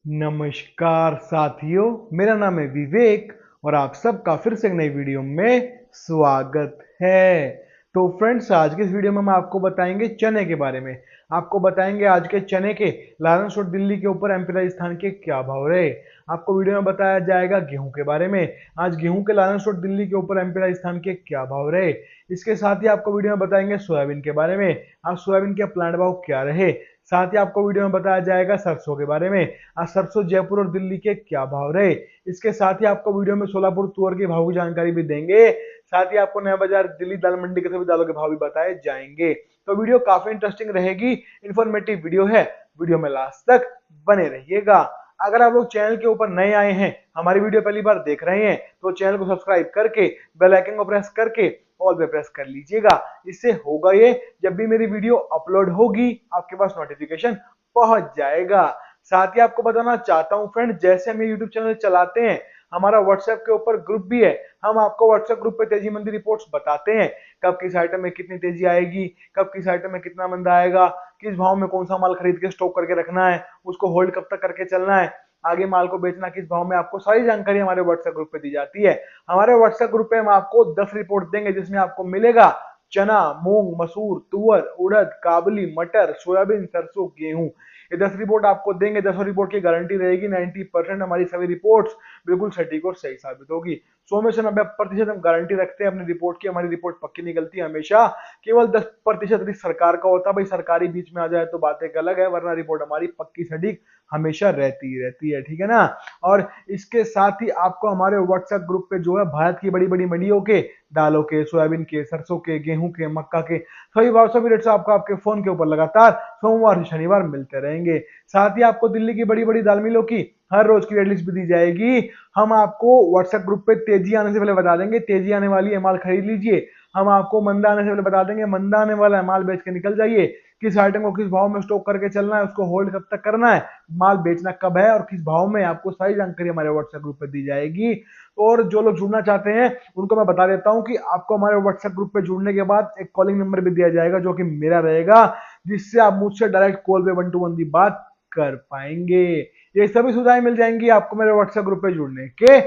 नमस्कार साथियों, मेरा नाम है विवेक और आप सबका फिर से एक नई वीडियो में स्वागत है। तो फ्रेंड्स, आज के इस वीडियो में हम आपको बताएंगे चने के बारे में। आपको बताएंगे आज के चने के लारेंस रोड दिल्ली के ऊपर एमपी राजस्थान के क्या भाव रहे। आपको वीडियो में बताया जाएगा गेहूं के बारे में। आज गेहूं के लारेंस रोड दिल्ली के ऊपर एमपी राजस्थान के क्या भाव रहे। इसके साथ ही आपको वीडियो में बताएंगे सोयाबीन के बारे में। आज सोयाबीन के प्लांट भाव क्या रहे। साथ ही आपको वीडियो में बताया जाएगा सरसों के बारे में। आज सरसों जयपुर और दिल्ली के क्या भाव रहे। इसके साथ ही आपको वीडियो में सोलापुर तुअर के भाव की जानकारी भी देंगे। साथ ही आपको नया बाजार दिल्ली दाल मंडी के सभी दालों के भाव भी बताए जाएंगे। तो वीडियो काफी इंटरेस्टिंग रहेगी, इंफॉर्मेटिव वीडियो है। वीडियो में लास्ट तक बने रहिएगा। अगर आप लोग चैनल के ऊपर नए आए हैं, हमारी वीडियो पहली बार देख रहे हैं, तो चैनल को सब्सक्राइब करके बेल आइकन को प्रेस करके ऑल पे प्रेस कर लीजिएगा। इससे होगा ये, जब भी मेरी वीडियो अपलोड होगी आपके पास नोटिफिकेशन पहुंच जाएगा। साथ ही आपको बताना चाहता हूं फ्रेंड, जैसे हम ये यूट्यूब चैनल चलाते हैं, हमारा व्हाट्सएप के ऊपर ग्रुप भी है। हम आपको व्हाट्सएप ग्रुप पे तेजी मंदी रिपोर्ट्स बताते हैं, कब किस आइटम में कितनी तेजी आएगी, कब किस आइटम में कितना मंदा आएगा, किस भाव में कौन सा माल खरीद के स्टॉक करके रखना है, उसको होल्ड कब तक करके चलना है, आगे माल को बेचना किस भाव में, आपको सारी जानकारी हमारे व्हाट्सएप ग्रुप पे दी जाती है। हमारे व्हाट्सएप ग्रुप पे हम आपको 10 रिपोर्ट देंगे, जिसमें आपको मिलेगा चना, मूंग, मसूर, तुअर, उड़द, काबुली, मटर, सोयाबीन, सरसों, गेहूं। ये 10 रिपोर्ट आपको देंगे। 10 रिपोर्ट की गारंटी रहेगी। 90% हमारी सभी रिपोर्ट्स बिल्कुल सटीक और सही साबित होगी। 100 में से 90% हम गारंटी रखते हैं अपनी रिपोर्ट की। हमारी रिपोर्ट पक्की निकलती है हमेशा। केवल 10% रिस्क सरकार का होता है। भाई सरकारी बीच में आ जाए तो बात एक अलग है, वरना रिपोर्ट हमारी पक्की सटीक हमेशा रहती है। ठीक है ना। और इसके साथ ही आपको हमारे व्हाट्सएप ग्रुप पे जो है भारत की बड़ी बड़ी मंडियों के दालों के, सोयाबीन के, सरसों के, गेहूं के, मक्का के सभी भाव सभी रेट्स आपको आपके फोन के ऊपर लगातार सोमवार से शनिवार मिलते रहेंगे। साथ ही आपको दिल्ली की बड़ी बड़ी दाल मिलों की हर रोज की रेट लिस्ट भी दी जाएगी। हम आपको व्हाट्सएप ग्रुप पे तेजी आने से पहले बता देंगे तेजी आने वाली है, माल खरीद लीजिए। हम आपको मंदा आने से पहले बता देंगे मंदा आने वाला है, माल बेच के निकल जाइए। किस आइटम को किस भाव में स्टॉक करके चलना है, उसको होल्ड कब तक करना है, माल बेचना कब है और किस भाव में, आपको सारी जानकारी हमारे व्हाट्सएप ग्रुप पे दी जाएगी। और जो लोग जुड़ना चाहते हैं उनको मैं बता देता हूं कि आपको हमारे व्हाट्सएप ग्रुप पे जुड़ने के बाद एक कॉलिंग नंबर भी दिया जाएगा, जो कि मेरा रहेगा, जिससे आप मुझसे डायरेक्ट कॉल पे 1 to 1 की बात कर पाएंगे। ये सभी सुविधाएं मिल जाएंगी आपको मेरे व्हाट्सएप ग्रुप पे जुड़ने के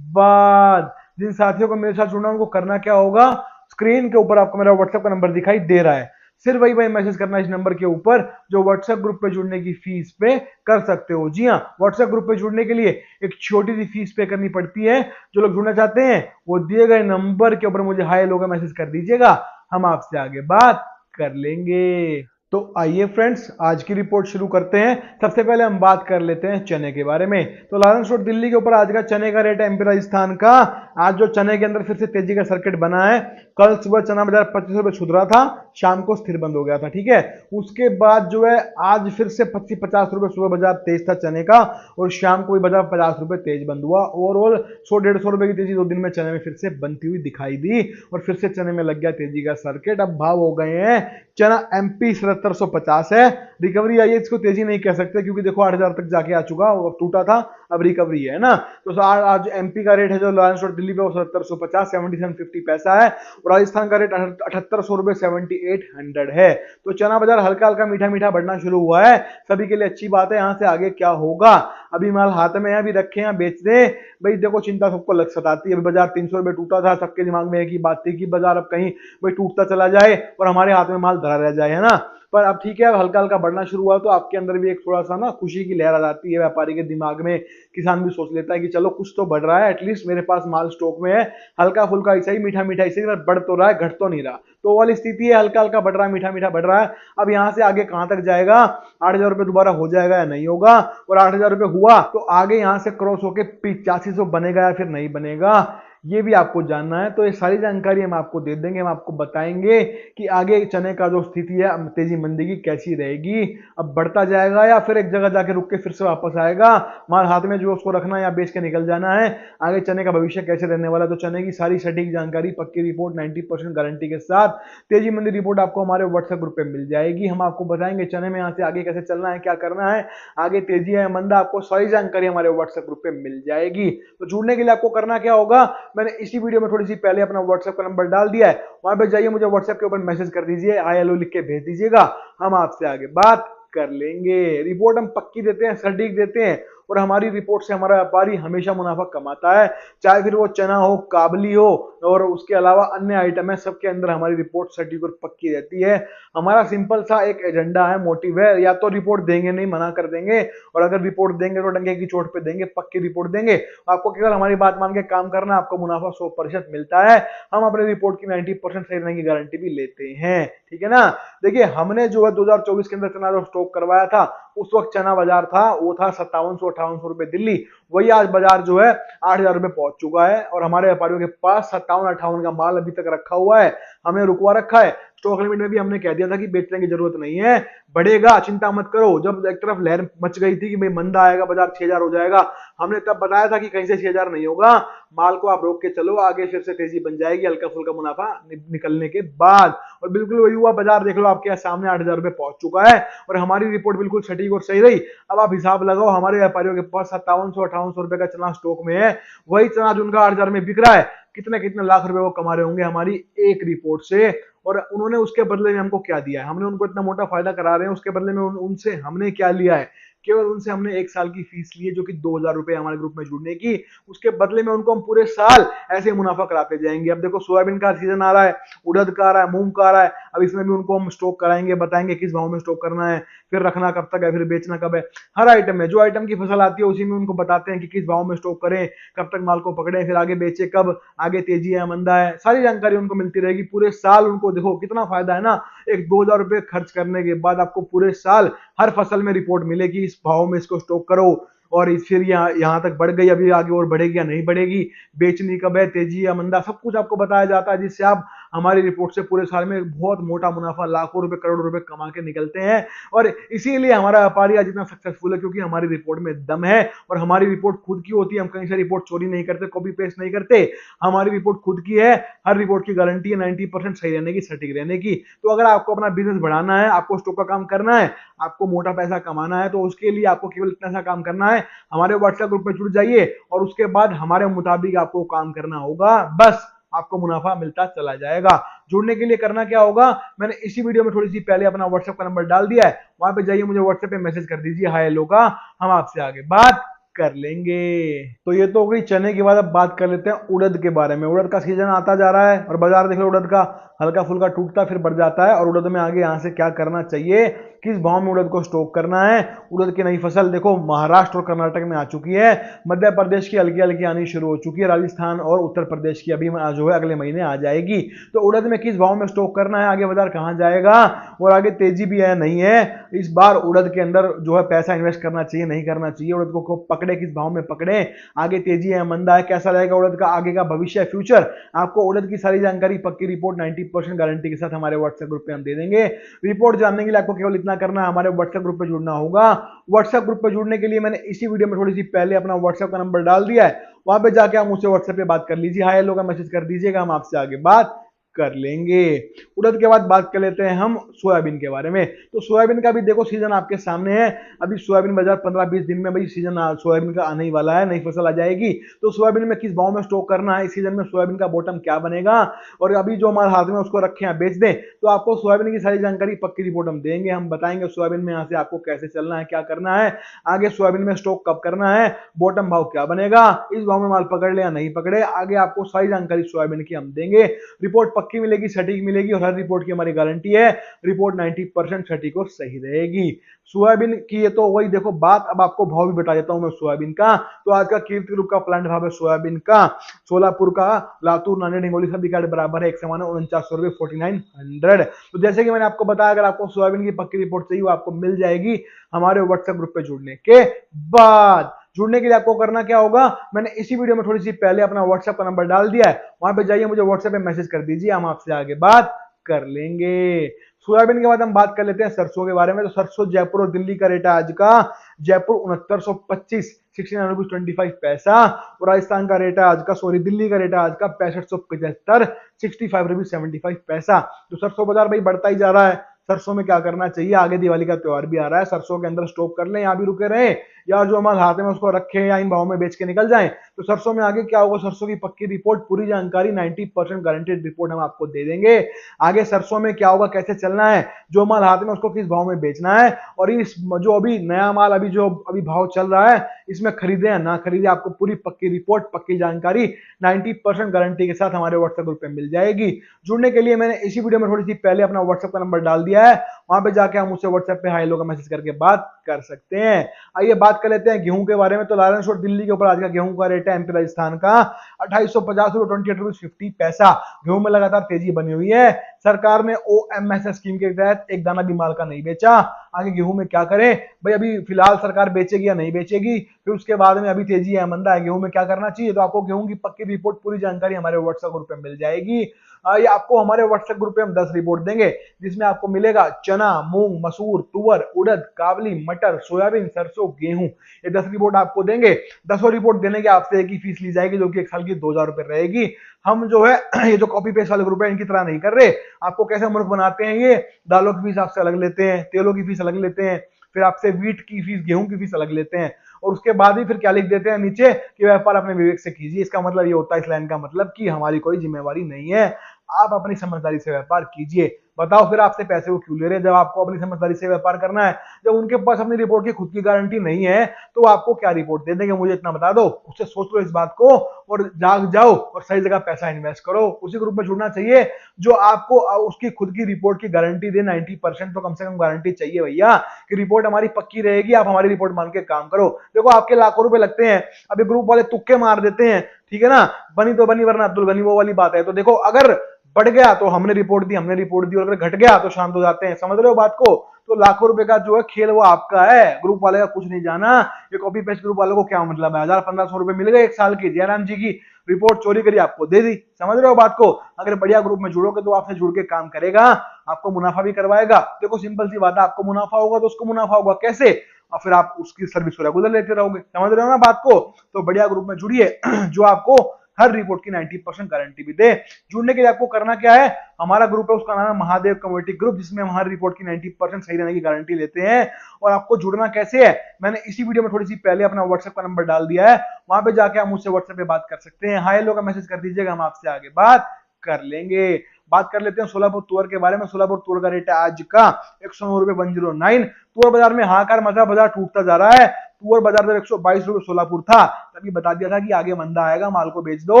बाद। जिन साथियों को मेरे साथ जुड़ना है, उनको करना क्या होगा, स्क्रीन के ऊपर आपको मेरा व्हाट्सएप का नंबर दिखाई दे रहा है, सिर्फ वही मैसेज करना है इस नंबर के ऊपर, जो व्हाट्सएप ग्रुप पे जुड़ने की फीस पे कर सकते हो। जी हाँ, व्हाट्सएप ग्रुप पे जुड़ने के लिए एक छोटी सी फीस पे करनी पड़ती है। जो लोग जुड़ना चाहते हैं वो दिए गए नंबर के ऊपर मुझे हाय लोग मैसेज कर दीजिएगा, हम आपसे आगे बात कर लेंगे। तो आइए फ्रेंड्स, आज की रिपोर्ट शुरू करते हैं। सबसे पहले हम बात कर लेते हैं चने के बारे में। तो लारेंस रोड दिल्ली के ऊपर आज का चने का रेट है एमपी राजस्थान का। आज जो चने के अंदर फिर से तेजी का सर्किट बना है। कल सुबह चना बाजार 25 रुपए छुद रहा था, शाम को स्थिर बंद हो गया था। ठीक है। उसके बाद जो है आज फिर से 25-50 रुपए सुबह बाजार तेज था चने का, और शाम को भी बाजार 50 रुपए तेज बंद हुआ। ओवरऑल 100-150 रुपए की तेजी 2 दिन में चने में फिर से बनती हुई दिखाई दी, और फिर से चने में लग गया तेजी का सर्किट। अब भाव हो गए हैं, चना एमपी 7750 है। रिकवरी आई है, इसको तेजी नहीं कह सकते, क्योंकि देखो 8000 तक जाके आ चुका, और टूटा था, अब रिकवरी है ना। तो आज एमपी का रेट है जो लारेंस रोड दिल्ली पे, वो 7750 7750 पैसा है। और राजस्थान का रेट 7800 रुपए 7800 है। तो चना बाजार हल्का हल्का मीठा मीठा बढ़ना शुरू हुआ है, सभी के लिए अच्छी बात है। यहाँ से आगे क्या होगा, अभी माल हाथ में है, अभी रखे हैं, बेच दे। भाई देखो, चिंता सबको लग सताती है। अभी बाजार 300 रुपए टूटा था, सबके दिमाग में एक ही बात थी कि बाजार अब कहीं भाई टूटता चला जाए और हमारे हाथ में माल धरा रह जाए, है ना। पर अब ठीक है, अब हल्का हल्का बढ़ना शुरू हुआ, तो आपके अंदर भी एक थोड़ा सा ना खुशी की लहर आ जाती है। व्यापारी के दिमाग में, किसान भी सोच लेता है कि चलो कुछ तो बढ़ रहा है, एटलीस्ट मेरे पास माल स्टॉक में है, हल्का फुल्का ऐसा ही मीठा मीठा ऐसे ही बढ़ तो रहा है, घट तो नहीं रहा। तो वाली स्थिति है, हल्का हल्का बढ़ रहा है, मीठा मीठा बढ़ रहा है। अब यहाँ से आगे कहां तक जाएगा, 8000 रुपए दोबारा हो जाएगा या नहीं होगा, और 8000 रुपए हुआ तो आगे यहाँ से क्रॉस होके 8500 बनेगा या फिर नहीं बनेगा, ये भी आपको जानना है। तो ये सारी जानकारी हम आपको दे देंगे। हम आपको बताएंगे कि आगे चने का जो स्थिति है तेजी मंदी की कैसी रहेगी, अब बढ़ता जाएगा या फिर एक जगह जाके रुक के फिर से वापस आएगा, माल हाथ में जो उसको रखना है या बेच के निकल जाना है, आगे चने का भविष्य कैसे रहने वाला है। तो चने की सारी सटीक जानकारी, पक्की रिपोर्ट 90% गारंटी के साथ तेजी मंदी रिपोर्ट आपको हमारे व्हाट्सएप ग्रुप पे मिल जाएगी। हम आपको बताएंगे चने में यहाँ से आगे कैसे चलना है, क्या करना है, आगे तेजी है मंदा, आपको सारी जानकारी हमारे व्हाट्सएप ग्रुप पे मिल जाएगी। तो जुड़ने के लिए आपको करना क्या होगा, मैंने इसी वीडियो में थोड़ी सी पहले अपना व्हाट्सएप का नंबर डाल दिया है, वहां पे जाइए, मुझे व्हाट्सएप के ऊपर मैसेज कर दीजिए, हाय हेलो लिख के भेज दीजिएगा, हम आपसे आगे बात कर लेंगे। रिपोर्ट हम पक्की देते हैं, सटीक देते हैं, और हमारी रिपोर्ट से हमारा व्यापारी हमेशा मुनाफा कमाता है, चाहे फिर वो चना हो, काबली हो और उसके अलावा अन्य आइटम है, सबके अंदर हमारी रिपोर्ट सटीक और पक्की रहती है। हमारा सिंपल सा एक एजेंडा है, मोटिव है, या तो रिपोर्ट देंगे नहीं, मना कर देंगे, और अगर रिपोर्ट देंगे तो डंके की चोट पे देंगे, पक्की रिपोर्ट देंगे। आपको केवल हमारी बात मान के काम करना, आपको मुनाफा 100% मिलता है। हम अपने रिपोर्ट की 90% सही रहने की गारंटी भी लेते हैं, ठीक है ना। देखिए हमने जो है 2024 के अंदर चना जो स्टॉक करवाया था, उस वक्त चना बाजार था, वो था 5700-5800 दिल्ली। वही आज बाजार जो है 8000 रुपए पहुंच चुका है, और हमारे व्यापारियों के पास 57-58 का माल अभी तक रखा हुआ है, हमने रुकवा रखा है। स्टॉक लिमिट में भी हमने कह दिया था कि बेचने की जरूरत नहीं है, बढ़ेगा, चिंता मत करो। जब एक तरफ लहर मच गई थी कि भाई मंदा आएगा, बाजार 6000 हो जाएगा, हमने तब बताया था कि कहीं से 6000 नहीं होगा, माल को आप रोक के चलो, आगे फिर से तेजी बन जाएगी हल्का फुल्का मुनाफा निकलने के बाद। और बिल्कुल वही हुआ, बाजार देख लो आपके सामने 8000 रुपए पहुंच चुका है, और हमारी रिपोर्ट बिल्कुल सटीक और सही रही। अब आप हिसाब लगाओ, हमारे व्यापारियों के पास 5700-5800 रुपए का चना स्टॉक में है, वही चना जो उनका 8000 में बिक रहा है, कितने कितने लाख रुपए वो कमा रहे होंगे हमारी एक रिपोर्ट से। और उन्होंने उसके बदले में हमको क्या दिया है, हमने उनको इतना मोटा फायदा करा रहे हैं, उसके बदले में उनसे हमने क्या लिया है, केवल उनसे हमने 1 साल की फीस ली है, जो कि 2000 रुपए हमारे ग्रुप में जुड़ने की। उसके बदले में उनको हम पूरे साल ऐसे मुनाफा कराते जाएंगे। अब देखो सोयाबीन का सीजन आ रहा है, उड़द का आ रहा है, मूंग का आ रहा है, अब इसमें भी उनको हम स्टॉक कराएंगे, बताएंगे किस भाव में स्टॉक करना है, फिर रखना कब तक है, फिर बेचना कब है। हर आइटम में जो आइटम की फसल आती है उसी में उनको बताते हैं कि किस भाव में स्टॉक करें, कब तक माल को पकड़े, फिर आगे बेचे कब, आगे तेजी है मंदा है, सारी जानकारी उनको मिलती रहेगी पूरे साल। उनको देखो कितना फायदा है ना, एक 2000 रुपए खर्च करने के बाद आपको पूरे साल हर फसल में रिपोर्ट मिलेगी, इस भाव में इसको स्टॉक करो, और फिर यहाँ तक बढ़ गई, अभी आगे और बढ़ेगी या नहीं बढ़ेगी, बेचनी कब है, तेजी या मंदा, सब कुछ आपको बताया जाता है, जिससे आप हमारी रिपोर्ट से पूरे साल में बहुत मोटा मुनाफा, लाखों रुपए, करोड़ों रुपए कमा के निकलते हैं। और इसीलिए हमारा व्यापारी आज इतना सक्सेसफुल है, क्योंकि हमारी रिपोर्ट में दम है, और हमारी रिपोर्ट खुद की होती है, हम कहीं से रिपोर्ट चोरी नहीं करते, कॉपी पेस्ट नहीं करते, हमारी रिपोर्ट खुद की है। हर रिपोर्ट की गारंटी है 90% सही रहने की, सटीक रहने की। तो अगर आपको अपना बिजनेस बढ़ाना है, आपको स्टॉक का काम करना है, आपको मोटा पैसा कमाना है, तो उसके लिए आपको केवल इतना सा काम करना है, हमारे व्हाट्सएप ग्रुप में जुड़ जाइए, और उसके बाद हमारे मुताबिक आपको काम करना होगा, बस आपको मुनाफा मिलता चला जाएगा। जुड़ने के लिए करना क्या होगा, मैंने इसी वीडियो में थोड़ी सी पहले अपना व्हाट्सएप का नंबर डाल दिया है, वहां पे जाइए, मुझे व्हाट्सएप पे मैसेज कर दीजिए, हाय हेलो का, हम आपसे आगे बात कर लेंगे। तो ये तो हो गई चने की बात। अब बात कर लेते हैं उड़द के बारे में। उड़द का सीजन आता जा रहा है, और बाजार देख लो उड़द का हल्का फुल्का टूटता फिर बढ़ जाता है, और उड़द में आगे यहाँ से क्या करना चाहिए, किस भाव में उड़द को स्टॉक करना है। उड़द की नई फसल देखो महाराष्ट्र और कर्नाटक में आ चुकी है, मध्य प्रदेश की हल्की हल्की आनी शुरू हो चुकी है, राजस्थान और उत्तर प्रदेश की अभी जो है अगले महीने आ जाएगी। तो उड़द में किस भाव में स्टॉक करना है, आगे बाजार कहाँ जाएगा, और आगे तेजी भी है नहीं है, इस बार उड़द के अंदर जो है पैसा इन्वेस्ट करना चाहिए नहीं करना चाहिए, उड़द को पकड़े, किस भाव में पकड़े, आगे तेजी है मंदा है, कैसा रहेगा उड़द का आगे का भविष्य, फ्यूचर। आपको उड़द की सारी जानकारी, पक्की रिपोर्ट 90% गारंटी के साथ हमारे व्हाट्सएप ग्रुप पे हम दे देंगे। रिपोर्ट जानने के लिए आपको केवल इतना करना है, हमारे व्हाट्सएप ग्रुप पे जुड़ना होगा। व्हाट्सएप ग्रुप पे जुड़ने के लिए मैंने इसी वीडियो में थोड़ी सी पहले अपना व्हाट्सएप का नंबर डाल दिया है, वहां पे जाके आप मुझसे व्हाट्सएप पे बात कर लीजिए, हाय हेलो का मैसेज कर दीजिएगा, हम आपसे आगे बात कर लेंगे। उड़द के बाद बात कर लेते हैं हम सोयाबीन के बारे में। तो सोयाबीन का भी देखो सीजन आपके सामने है, अभी सोयाबीन बाजार 15-20 दिन में भाई सीजन सोयाबीन का आने ही वाला है, नई फसल आ जाएगी। तो सोयाबीन में किस भाव में स्टॉक करना है, इस सीजन में सोयाबीन का बॉटम क्या बनेगा, और अभी जो हमारे हाथ में उसको रखे हैं बेच दें, तो आपको सोयाबीन की सारी जानकारी, पक्की रिपोर्ट हम देंगे, हम बताएंगे सोयाबीन में यहाँ से आपको कैसे चलना है, क्या करना है, आगे सोयाबीन में स्टॉक कब करना है, बॉटम भाव क्या बनेगा, इस भाव में माल पकड़ ले या नहीं पकड़े, आगे आपको सारी जानकारी सोयाबीन की हम देंगे। रिपोर्ट पक्की मिलेगी, सटीक मिलेगी, और हर रिपोर्ट की हमारी गारंटी है, रिपोर्ट 90% सटीक और सही रहेगी। सोयाबीन की ये तो वही देखो बात। अब आपको भाव भी बता देता हूं मैं सोयाबीन का। तो आज का कीर्ति ग्रुप का प्लांट भाव है सोयाबीन का, सोलापुर का, लातूर, नांदेड़, हिंगोली सभी का बराबर है, एक समान 4900 रुपए 4900। तो जैसे कि मैंने आपको बताया, अगर आपको सोयाबीन की पक्की रिपोर्ट चाहिए वो आपको मिल जाएगी हमारे व्हाट्सएप ग्रुप पे जुड़ने के बाद। जुड़ने के लिए आपको करना क्या होगा, मैंने इसी वीडियो में थोड़ी सी पहले अपना व्हाट्सएप का नंबर डाल दिया है, वहां पे जाइए, मुझे व्हाट्सएप पे मैसेज कर दीजिए, हम आपसे आगे बात कर लेंगे। सोयाबीन के बाद हम बात कर लेते हैं सरसों के बारे में। तो सरसों जयपुर और दिल्ली का रेट है आज का, जयपुर 6925 69.25 पैसा, और राजस्थान का रेट है आज का, सॉरी दिल्ली का रेट है आज का 6575 65.75 पैसा। तो सरसों बाजार भाई बढ़ता ही जा रहा है। सरसों में क्या करना चाहिए, आगे दिवाली का त्योहार भी आ रहा है, सरसों के अंदर स्टॉक कर लें, यहाँ भी रुके रहे, या जो हमारे हाथ में उसको रखें, या इन भाव में बेच के निकल जाएं। तो सरसों में आगे क्या होगा, सरसों की पक्की रिपोर्ट, पूरी जानकारी 90% गारंटेड रिपोर्ट हम आपको दे देंगे। आगे सरसों में क्या होगा, कैसे चलना है, जो माल हाथ में उसको किस भाव में बेचना है, और इस जो अभी नया माल अभी जो अभी भाव चल रहा है, इसमें खरीदे या ना खरीदे, आपको पूरी पक्की रिपोर्ट, पक्की जानकारी 90% गारंटी के साथ हमारे व्हाट्सएप ग्रुप पे मिल जाएगी। जुड़ने के लिए मैंने इसी वीडियो में थोड़ी सी पहले अपना व्हाट्सएप का नंबर डाल दिया है, वहां पे जाके हम उससे व्हाट्सएप पे हाई लो का मैसेज करके बात कर सकते हैं। आइए बात कर लेते हैं गेहूं के बारे में। तो लालन शोर दिल्ली के ऊपर आज का गेहूं का रेट है एमपी राजस्थान का 2850 रुपए 28 पैसा। गेहूं में लगातार तेजी बनी हुई है। सरकार ने ओएमएस स्कीम के तहत एक दाना भी माल का नहीं बेचा। आगे गेहूं में क्या करें भाई, अभी फिलहाल सरकार बेचेगी या नहीं बेचेगी, फिर उसके बाद में अभी तेजी है मंदा है, गेहूं में क्या करना चाहिए, तो आपको गेहूं की पक्की रिपोर्ट पूरी जानकारी हमारे व्हाट्सएप ग्रुप पे मिल जाएगी। ये आपको हमारे व्हाट्सएप ग्रुप पे हम 10 रिपोर्ट देंगे, जिसमें आपको मिलेगा चना, मूंग, मसूर, तुवर, उड़द, काबली, मटर, सोयाबीन, सरसों, गेहूं। ये 10 रिपोर्ट आपको देंगे। 10 रिपोर्ट देने की आपसे एक ही फीस ली जाएगी, जो कि 1 साल की 2000 रुपए रहेगी। हम जो है ये जो कॉपी पेस्ट वाले ग्रुप है इनकी तरह नहीं कर रहे। आपको कैसे मूर्ख बनाते हैं, ये दालों की फीस आपसे अलग लेते हैं, तेलों की फीस अलग लेते हैं, फिर आपसे वीट की फीस, गेहूं की फीस अलग लेते हैं, और उसके बाद ही फिर क्या लिख देते हैं नीचे कि व्यापार अपने विवेक से कीजिए। इसका मतलब ये होता है, इस लाइन का मतलब कि हमारी कोई जिम्मेवारी नहीं है, आप अपनी समझदारी से व्यापार कीजिए। बताओ फिर आपसे पैसे वो क्यों ले रहे हैं, जब आपको अपनी समझदारी से व्यापार करना है। जब उनके पास अपनी रिपोर्ट की खुद की गारंटी नहीं है तो आपको क्या रिपोर्ट दे देंगे, मुझे इतना बता दो। उससे सोच लो इस बात को और जाग जाओ और सही जगह पैसा इन्वेस्ट करो। उसी ग्रुप में जुड़ना चाहिए जो आपको उसकी खुद की रिपोर्ट की गारंटी दे। 90% तो कम से कम गारंटी चाहिए भैया कि रिपोर्ट हमारी पक्की रहेगी, आप हमारी रिपोर्ट मान के काम करो। देखो आपके लाखों रुपए लगते हैं, अभी ग्रुप वाले तुक्के मार देते हैं, ठीक है ना, बनी तो बनी वरना अब्दुल गनी, वो वाली बात है। तो देखो अगर बढ़ गया तो हमने रिपोर्ट दी, और अगर घट गया तो शांत हो जाते हैं। समझ रहे हो बात को। तो लाखों रुपए का जो है खेल वो आपका है, ग्रुप वाले का कुछ नहीं जाना। ये कॉपी पेस्ट ग्रुप वालों को क्या मतलब है, 1000-1500 रुपए मिल गए 1 साल की, जयराम जी की रिपोर्ट चोरी करी आपको दे दी। समझ रहे हो बात को। अगर बढ़िया ग्रुप में जुड़ोगे तो आपसे जुड़ के काम करेगा, आपको मुनाफा भी करवाएगा। देखो सिंपल सी बात है, आपको मुनाफा होगा तो उसको मुनाफा होगा कैसे, और फिर आप उसकी सर्विस को रेगुलर लेते रहोगे। समझ रहे हो ना बात को। तो बढ़िया ग्रुप में जुड़िए जो आपको हर रिपोर्ट की 90% गारंटी भी दे। जुड़ने के लिए आपको करना क्या है, हमारा ग्रुप है उसका नाम है महादेव कम्युनिटी ग्रुप, जिसमें हम हर रिपोर्ट की 90% सही रहने की गारंटी लेते हैं। और आपको जुड़ना कैसे है, मैंने इसी वीडियो में थोड़ी सी पहले अपना व्हाट्सएप का नंबर डाल दिया है, वहां पे जाके आप मुझसे व्हाट्सएप पे बात कर सकते हैं। हाय हेलो का मैसेज कर दीजिएगा, हम आपसे आगे बात कर लेंगे। बात कर लेते हैं सोलापुर तुअर के बारे में। सोलापुर तुअर का रेट है आज का 109 रुपए 109। तुअर बाजार में हाहाकार मचा, बाजार टूटता जा रहा है। तुअर बाजार जब 122 रुपए सोलापुर था तभी बता दिया था कि आगे मंदा आएगा, माल को बेच दो।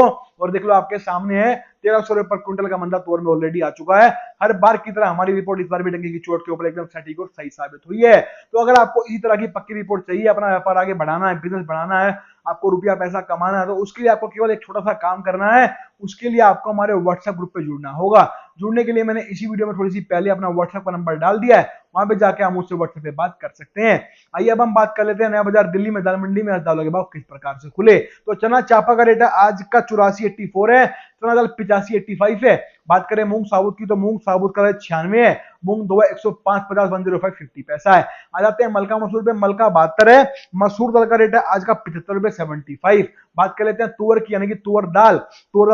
और देख लो आपके सामने है 1300 रुपए पर क्विंटल का मंदा तुअर में ऑलरेडी आ चुका है। हर बार की तरह हमारी रिपोर्ट इस बार भी डंके की चोट के ऊपर एकदम सटीक और सही साबित हुई है। तो अगर आपको इसी तरह की पक्की रिपोर्ट चाहिए, अपना व्यापार आगे बढ़ाना है, बिजनेस बढ़ाना है, आपको रुपया पैसा कमाना है, तो उसके लिए आपको केवल एक छोटा सा काम करना है। उसके लिए आपको हमारे व्हाट्सएप ग्रुप पे जुड़ना होगा। जुड़ने के लिए मैंने इसी वीडियो में थोड़ी सी पहले अपना व्हाट्सएप का नंबर डाल दिया है, वहां पे जाके हम मुझसे व्हाट्सएप पे बात कर सकते हैं। आइए अब हम बात कर लेते हैं नया बाजार दिल्ली में दाल मंडी में दालों के भाव किस प्रकार से खुले। तो चना चापा का रेट है आज का 84.84 है, चना दाल 85.85 है। बात करें मूंग साबुत की तो मूंग साबुत का रेट 96 है, मूंग धोआ 105.50 105.50 पैसा है। आ जाते हैं मलका मसूर पे, मलका 72 है, मसूर दाल का रेट है आज का 75 रुपए 75। बात कर लेते हैं तुअर की, यानी कि तुअर दाल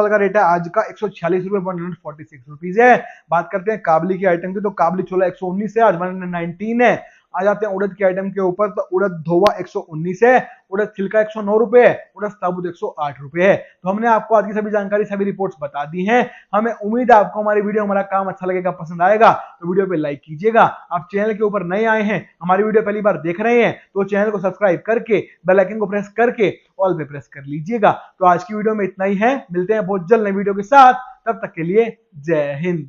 का रेट है आज का 146 रुपए 146 रुपीज है। बात करते हैं काबली के आइटम की, तो काबली छोला 119 है, आज 119 है। आ जाते हैं उड़द के आइटम के ऊपर, तो उड़द धोवा 119 है, उड़द छिलका 109 रुपए है, उड़द साबुत 108 रुपए है। तो हमने आपको आज की सभी जानकारी, सभी रिपोर्ट्स बता दी हैं। हमें उम्मीद है आपको हमारी वीडियो, हमारा काम अच्छा लगेगा, पसंद आएगा। तो वीडियो पे लाइक कीजिएगा। आप चैनल के ऊपर नए आए हैं, हमारी वीडियो पहली बार देख रहे हैं, तो चैनल को सब्सक्राइब करके बेल आइकन को प्रेस करके ऑल पे प्रेस कर लीजिएगा। तो आज की वीडियो में इतना ही है, मिलते हैं बहुत जल्द नई वीडियो के साथ। तब तक के लिए जय हिंद।